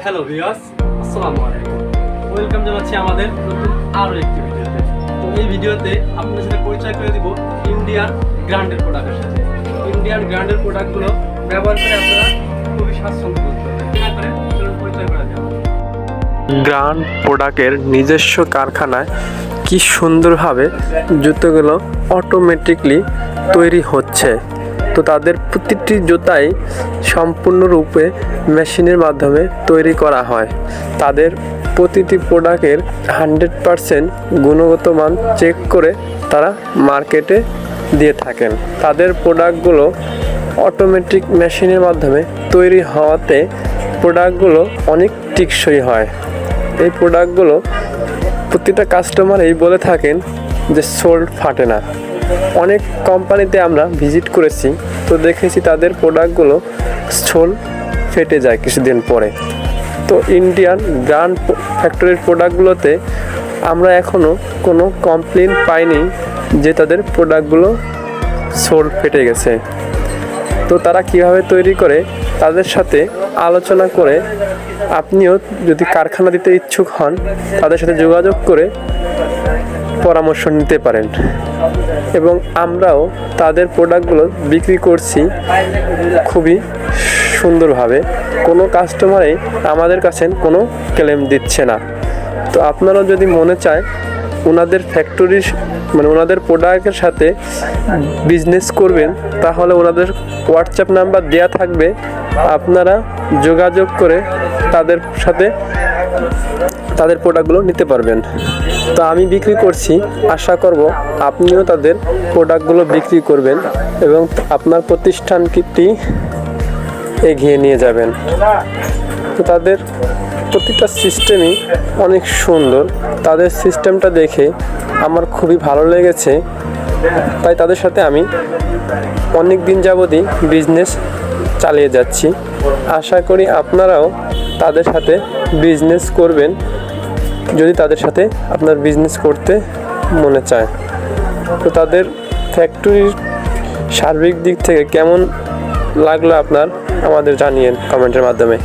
Hello viewers, আসসালামু আলাইকুম। Welcome জানাচ্ছি আমাদের নতুন আরও একটি ভিডিওতে। তো এই ভিডিওতে আপনাদের সাথে পরিচয় করে দিব ইন্ডিয়ান গ্র্যান্ডের প্রোডাক্টের সাথে। ইন্ডিয়ান গ্র্যান্ডের প্রোডাক্টগুলো ব্যবহার করে আপনারা খুবই স্বাচ্ছন্দ্য বোধ করবেন। কেনা করে চলুন পরিচয় করা যাবে। গ্র্যান্ড প্রোডাক্টের নিজস্ব কারখানায় কি সুন্দরভাবে জুতোগুলো অটোমেটিকলি তৈরি হচ্ছে। তো তাদের প্রতিটি জুতাই সম্পূর্ণরূপে মেশিনের মাধ্যমে তৈরি করা হয়। তাদের প্রতিটি প্রোডাক্টের 100% গুণগত মান চেক করে তারা মার্কেটে দিয়ে থাকেন। তাদের প্রোডাক্টগুলো অটোমেটিক মেশিনের মাধ্যমে তৈরি হওয়াতে প্রোডাক্টগুলো অনেক টেকসই হয়। এই প্রোডাক্টগুলো প্রতিটা কাস্টমারই বলে থাকেন যে সোল ফাটে না। অনেক কোম্পানিতে আমরা ভিজিট করেছি, তো দেখেছি তাদের প্রোডাক্টগুলো সোল ফেটে যায় কিছুদিন পরে। তো ইন্ডিয়ান গ্র্যান্ড ফ্যাক্টরির প্রোডাক্টগুলোতে আমরা এখনও কোনো কমপ্লেন পাইনি যে তাদের প্রোডাক্টগুলো সোল ফেটে গেছে। তো তারা কিভাবে তৈরি করে তাদের সাথে আলোচনা করে আপনিও যদি কারখানা দিতে ইচ্ছুক হন তাদের সাথে যোগাযোগ করে পরামর্শ নিতে পারেন। এবং আমরাও তাদের প্রোডাক্টগুলো বিক্রি করছি খুবই সুন্দরভাবে। কোনো কাস্টমারই আমাদের কাছে কোনো ক্লেম দিচ্ছে না। তো আপনারাও যদি মনে চায় ওনাদের ফ্যাক্টরির ওনাদের প্রোডাক্টের সাথে বিজনেস করবেন, তাহলে ওনাদের হোয়াটসঅ্যাপ নাম্বার দেওয়া থাকবে, আপনারা যোগাযোগ করে তাদের সাথে তাদের প্রোডাক্টগুলো নিতে পারবেন। তো আমি বিক্রি করছি, আশা করব আপনিও তাদের প্রোডাক্টগুলো বিক্রি করবেন এবং আপনার প্রতিষ্ঠানটি এগিয়ে নিয়ে যাবেন। তো তাদের প্রতিটা সিস্টেমই অনেক সুন্দর। তাদের সিস্টেমটা দেখে আমার খুবই ভালো লেগেছে, তাই তাদের সাথে আমি অনেক দিন যাবতই বিজনেস চালিয়ে যাচ্ছি। আশা করি আপনারাও তাদের সাথে বিজনেস করবেন যদি তাদের সাথে আপনার বিজনেস করতে মনে চায়। তো তাদের ফ্যাক্টরির সার্বিক দিক থেকে কেমন লাগলো আপনার আমাদের জানিয়েন কমেন্টের মাধ্যমে।